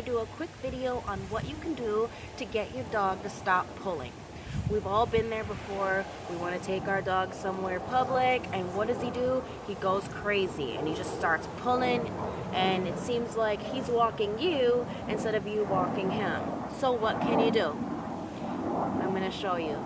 to do a quick video on what you can do to get your dog to stop pulling. We've all been there before. We want to take our dog somewhere public, and what does he do? He goes crazy and he just starts pulling, and it seems like he's walking you instead of you walking him. So what can you do? I'm going to show you.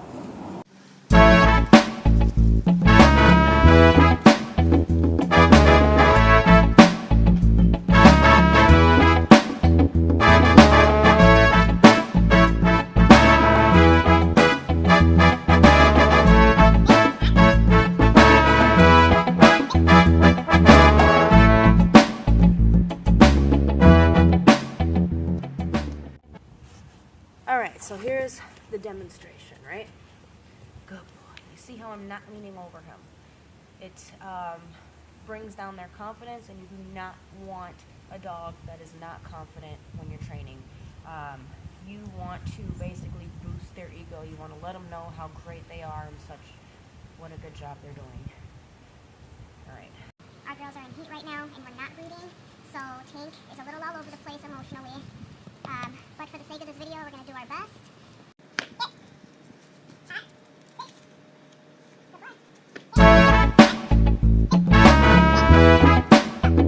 Alright, so here's the demonstration, right? Good boy. You see how I'm not leaning over him? It brings down their confidence, and you do not want a dog that is not confident when you're training. You want to basically boost their ego. You want to let them know how great they are and such. What a good job they're doing. Alright. Our girls are in heat right now, and we're not breeding, so Tank is a little all over the place emotionally. But for the sake of this video, we're going to do our best.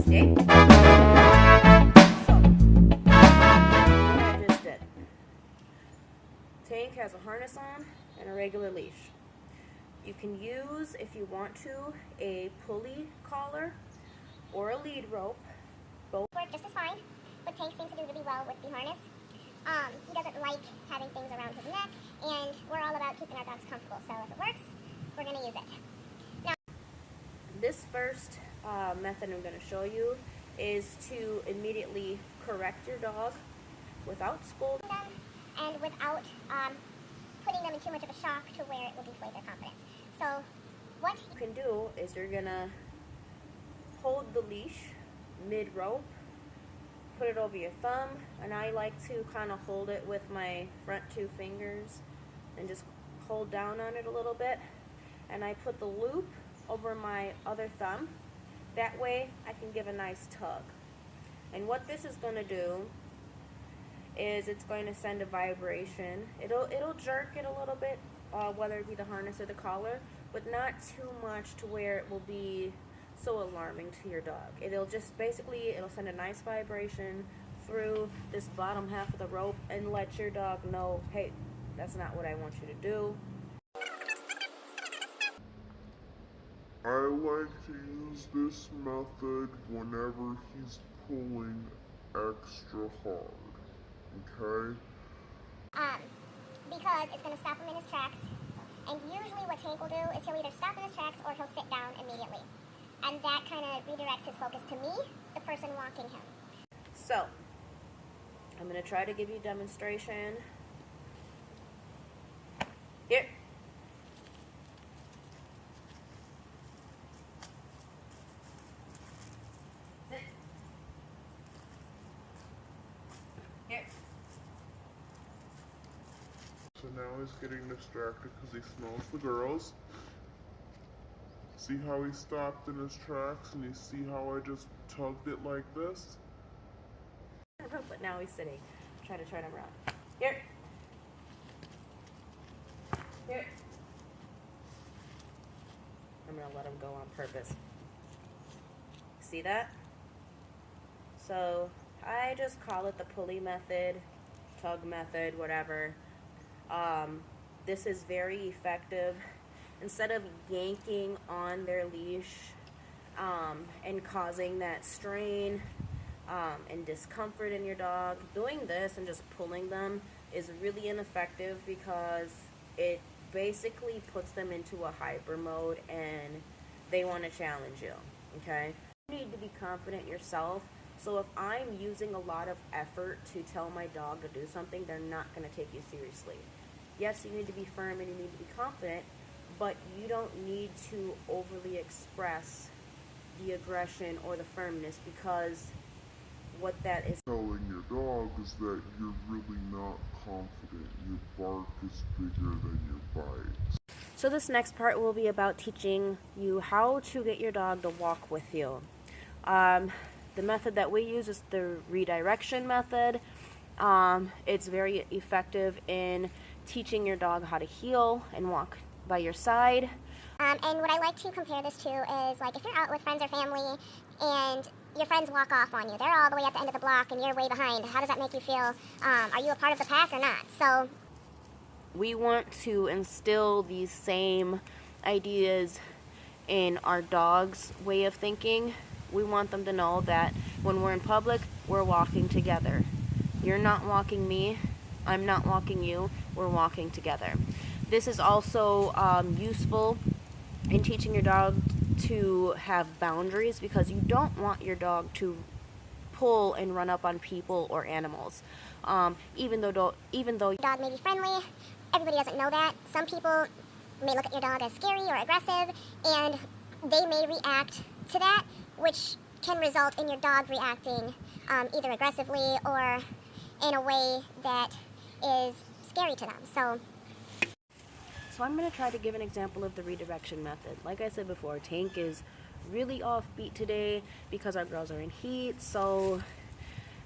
See? So, what I just did. Tank has a harness on and a regular leash. You can use, if you want to, a pulley collar or a lead rope. Both Work just as fine, but Tank seems to do really well with the harness. He doesn't like having things around his neck, and we're all about keeping our dogs comfortable, so if it works, we're going to use it. Now, this first method I'm going to show you is to immediately correct your dog without scolding them and without putting them in too much of a shock to where it will deflate their confidence. So what you can do is you're going to hold the leash mid-rope, put it over your thumb, and I like to kind of hold it with my front two fingers and just hold down on it a little bit, and I put the loop over my other thumb. That way I can give a nice tug. And what this is going to do is it's going to send a vibration. It'll jerk it a little bit, whether it be the harness or the collar, but not too much to where it will be so alarming to your dog. It'll send a nice vibration through this bottom half of the rope and let your dog know, hey, that's not what I want you to do. I like to use this method whenever he's pulling extra hard, okay? Because it's going to stop him in his tracks, and usually what Tank will do is he'll either stop in his tracks or he'll sit down immediately. And that kind of redirects his focus to me, the person walking him. So, I'm going to try to give you a demonstration. Here. Sit. Here. So now he's getting distracted because he smells the girls. See how he stopped in his tracks, and you see how I just tugged it like this? But now he's sitting. Try to turn him around. Here. Here. I'm going to let him go on purpose. See that? So I just call it the pulley method, tug method, whatever. This is very effective. Instead of yanking on their leash and causing that strain and discomfort in your dog, doing this and just pulling them is really ineffective because it basically puts them into a hyper mode and they want to challenge you, okay? You need to be confident yourself. So if I'm using a lot of effort to tell my dog to do something, they're not going to take you seriously. Yes, you need to be firm and you need to be confident, but you don't need to overly express the aggression or the firmness, because what that is telling your dog is that you're really not confident. Your bark is bigger than your bite. So this next part will be about teaching you how to get your dog to walk with you. The method that we use is the redirection method. It's very effective in teaching your dog how to heel and walk by your side. And what I like to compare this to is, like, if you're out with friends or family and your friends walk off on you, they're all the way at the end of the block and you're way behind. How does that make you feel? Are you a part of the pack or not? So we want to instill these same ideas in our dog's way of thinking. We want them to know that when we're in public, we're walking together. You're not walking me, I'm not walking you, we're walking together. This is also useful in teaching your dog to have boundaries, because you don't want your dog to pull and run up on people or animals. Even though your dog may be friendly, everybody doesn't know that. Some people may look at your dog as scary or aggressive, and they may react to that, which can result in your dog reacting either aggressively or in a way that is scary to them. So I'm going to try to give an example of the redirection method. Like I said before, Tank is really offbeat today because our girls are in heat. So,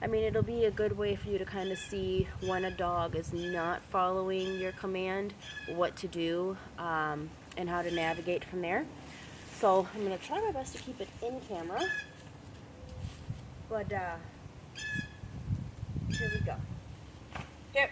I mean, it'll be a good way for you to kind of see when a dog is not following your command, what to do, and how to navigate from there. So, I'm going to try my best to keep it in camera. But, here we go. Here.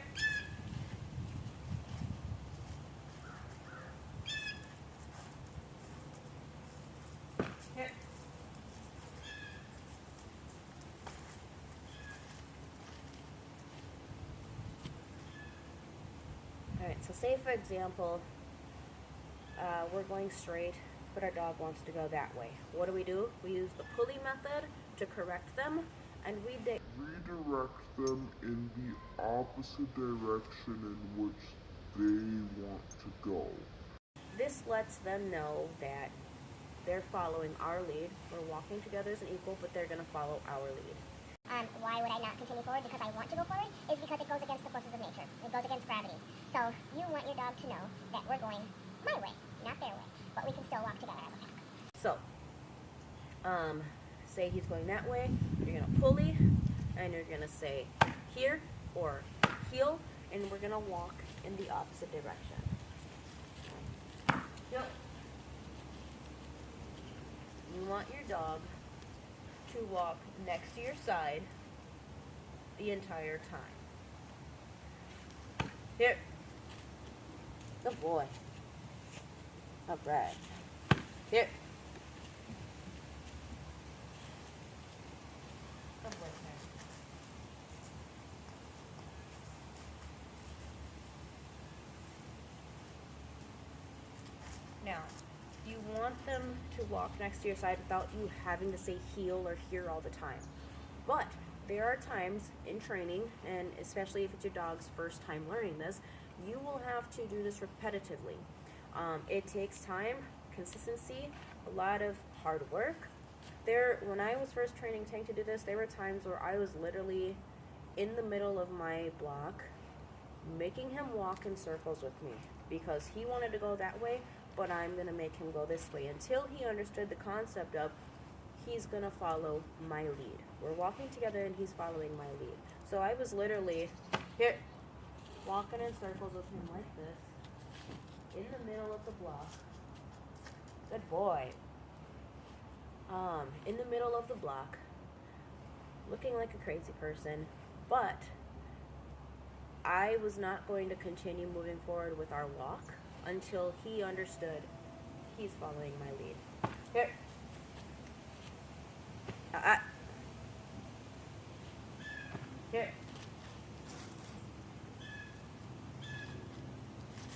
Alright, so say for example, we're going straight, but our dog wants to go that way. What do? We use the pulley method to correct them, and we redirect them in the opposite direction in which they want to go. This lets them know that they're following our lead. We're walking together as an equal, but they're going to follow our lead. Why would I not continue forward because I want to go forward? Is because it goes against the forces of nature. It goes against gravity. So you want your dog to know that we're going my way, not their way. But we can still walk together as a pack. So, say he's going that way, you're going to pulley, and you're going to say here or heel, and we're going to walk in the opposite direction. Yep. You want your dog to walk next to your side the entire time. Here. Good boy. Not bad. Here. Good boy, Claire. Now, you want them to walk next to your side without you having to say heel or here all the time. But there are times in training, and especially if it's your dog's first time learning this, you will have to do this repetitively. It takes time, consistency, a lot of hard work. When I was first training Tank to do this, there were times where I was literally in the middle of my block, making him walk in circles with me because he wanted to go that way, but I'm going to make him go this way until he understood the concept of he's going to follow my lead. We're walking together and he's following my lead. So I was literally here, walking in circles with him like this, in the middle of the block. Good boy. In the middle of the block, looking like a crazy person, but I was not going to continue moving forward with our walk until he understood he's following my lead. Here. Here.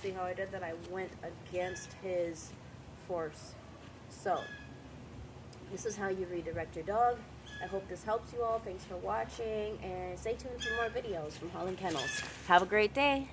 See how I did that? I went against his force. So, this is how you redirect your dog. I hope this helps you all. Thanks for watching, and stay tuned for more videos from Holland Kennels. Have a great day.